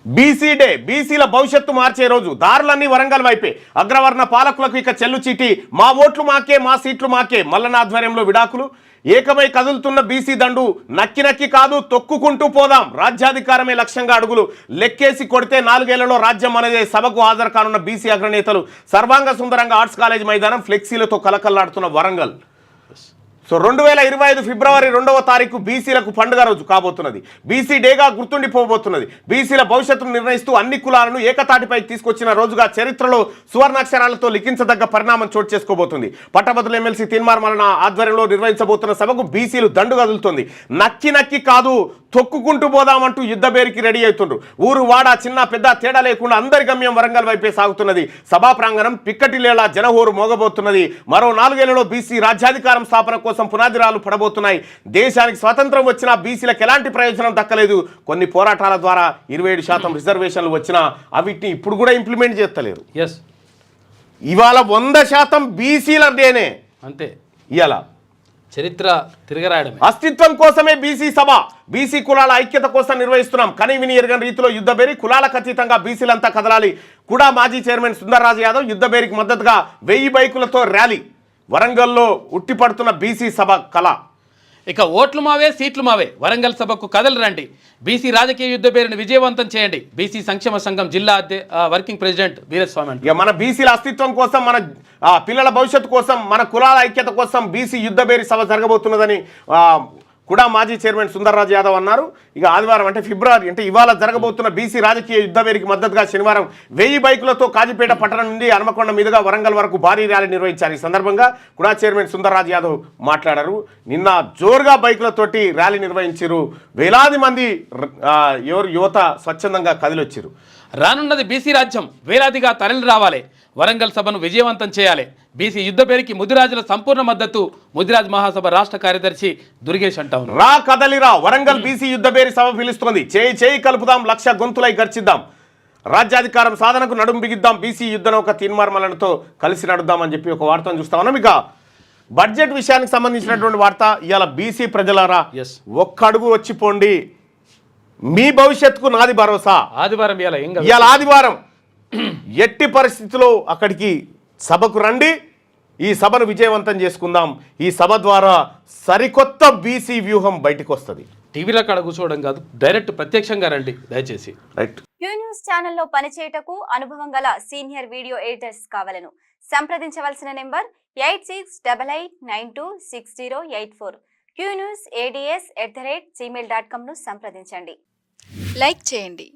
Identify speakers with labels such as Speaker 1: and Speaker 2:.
Speaker 1: BC day, బీసీల భవిష్యత్తు మార్చే రోజు. దారులన్నీ వరంగల్ వైపే. అగ్రవర్ణ పాలకులకు ఇక చెల్లు చీటి. మా ఓట్లు మాకే, మా సీట్లు మాకే. మల్లన ఆధ్వర్యంలో విడాకులు. ఏకమై కదులుతున్న బీసీ దండు. నక్కి నక్కి కాదు, తొక్కుకుంటూ పోదాం. రాజ్యాధికారమే లక్ష్యంగా అడుగులు. లెక్కేసి కొడితే 4 ఏళ్లలో రాజ్యం అనేది. సభకు హాజరు కానున్న బీసీ అగ్రనేతలు. సర్వాంగ సుందరంగా ఆర్ట్స్ కాలేజ్ మైదానం. ఫ్లెక్సీలతో కలకల్లాడుతున్న వరంగల్. సో 2025 ఫిబ్రవరి 2వ తారీఖు బీసీలకు పండుగ రోజు కాబోతున్నది. బీసీ డేగా గుర్తుండిపోబోతున్నది. బీసీల భవిష్యత్తును నిర్ణయిస్తూ అన్ని కులాలను ఏకతాటిపై తీసుకొచ్చిన రోజుగా చరిత్రలో సువర్ణాక్షరాలతో లిఖించదగ్గ పరిణామం చోటు చేసుకోబోతుంది. పట్టభద్రుల ఎమ్మెల్సీ తీన్మార్ మల్లన ఆధ్వర్యంలో నిర్వహించబోతున్న సభకు బీసీలు దండు కదులుతోంది. నక్కి నక్కి కాదు, తొక్కుకుంటూ పోదామంటూ యుద్ధ బేరికి రెడీ అవుతుండ్రు. ఊరు వాడ చిన్న పెద్ద తేడా లేకుండా అందరి గమ్యం వరంగల్ వైపే సాగుతున్నది. సభా ప్రాంగణం పిక్కటిలేలా జనహోరు మోగబోతున్నది. మరో 4 ఏళ్లలో బీసీ రాజ్యాధికారం స్థాపన కోసం పునాదిరాలు పడబోతున్నాయి. దేశానికి స్వాతంత్రం వచ్చినా బీసీలకు ఎలాంటి ప్రయోజనం దక్కలేదు. కొన్ని పోరాటాల ద్వారా 27% రిజర్వేషన్లు వచ్చినా అవిటిని ఇప్పుడు కూడా ఇంప్లిమెంట్ చేస్తలేరు. ఇవాళ 100% బీసీల డేనే.
Speaker 2: అంతే.
Speaker 1: ఇవాళ
Speaker 2: చరిత్ర తిరగరాయడం.
Speaker 1: అస్తిత్వం కోసమే బీసీ సభ. బీసీ కులాల ఐక్యత కోసం నిర్వహిస్తున్నాం. కని విని ఎరగని రీతిలో యుద్ధ బేరి. కులాలకు అతీతంగా బీసీలంతా కదలాలి. కూడా మాజీ చైర్మన్ సుందర్రాజు యాదవ్ యుద్ధ బేరికి మద్దతుగా 1000 బైకులతో ర్యాలీ. వరంగల్లో ఉట్టిపడుతున్న బీసీ సభ కళ.
Speaker 2: ఇక ఓట్లు మావే, సీట్లు మావే. వరంగల్ సభకు కదలు రండి. బీసీ రాజకీయ యుద్ధ పేరును విజయవంతం చేయండి. బీసీ సంక్షేమ సంఘం జిల్లా వర్కింగ్ ప్రెసిడెంట్ వీరస్వామి.
Speaker 1: ఇక మన బీసీల అస్తిత్వం కోసం, మన పిల్లల భవిష్యత్తు కోసం, మన కులాల ఐక్యత కోసం బీసీ యుద్ధ బేరి సభ జరగబోతున్నదని కూడా మాజీ చైర్మన్ సుందర్రాజు యాదవ్ అన్నారు. ఇక ఆదివారం అంటే ఫిబ్రవరి అంటే ఇవాళ జరగబోతున్న బీసీ రాజకీయ యుద్ధ బేరికి మద్దతుగా శనివారం 1000 బైకులతో కాజీపేట పట్టణం నుండి హనుమకొండ మీదుగా వరంగల్ వరకు భారీ ర్యాలీ నిర్వహించారు. ఈ సందర్భంగా కూడా చైర్మన్ సుందర్రాజు యాదవ్ మాట్లాడారు. నిన్న జోరుగా బైకులతోటి ర్యాలీ నిర్వహించారు. వేలాది మంది యువత స్వచ్ఛందంగా కదిలొచ్చారు.
Speaker 2: రానున్నది బీసీ రాజ్యం. వేలాదిగా తరలి రావాలి. వరంగల్ సభను విజయవంతం చేయాలి. బీసీ యుద్ధ పేరుకి ముదిరాజుల సంపూర్ణ మద్దతు. ముదిరాజ్ మహాసభ రాష్ట్ర కార్యదర్శి దుర్గేష్ అంటారు.
Speaker 1: రా కదలిరా, వరంగల్ బీసీ యుద్ధ పేరి సభ పిలుస్తోంది. చేయి చేయి కలుపుదాం, లక్ష గొంతులై గర్చిద్దాం. రాజ్యాధికారం సాధనకు నడుం బిగిద్దాం. బీసీ యుద్ధను ఒక తీన్మార్ మల్లనతో కలిసి నడుద్దామని చెప్పి ఒక వార్తను చూస్తా ఉన్నాం. ఇక బడ్జెట్ విషయానికి సంబంధించినటువంటి వార్త. ఇవాళ బీసీ ప్రజలారా, ఒక్కడుగు వచ్చిపోండి. మీ భవిష్యత్తుకు నాది భరోసా.
Speaker 2: ఆదివారం
Speaker 1: ఇవాళ ఆదివారం. ఎట్టి పరిస్థితుల్లో అక్కడికి సభకు రండి. ఈ సభను విజయవంతం చేసుకుందాం. ఈ సభ ద్వారా సరికొత్త బీసీ వ్యూహం బయటకు వస్తుంది.
Speaker 2: టీవీలో కాడ కూర్చోవడం కాదు, డైరెక్ట్ ప్రత్యక్షంగా రండి దయచేసి.
Speaker 1: రైట్.
Speaker 3: క్యూ న్యూస్ ఛానల్లో పనిచేయటకు అనుభవం గల సీనియర్ వీడియో ఎడిటర్స్ కావాలను సంప్రదించవలసిన నెంబర్ 8688926084. qnews@gmail.com ను సంప్రదించండి.
Speaker 4: లైక్ చేయండి,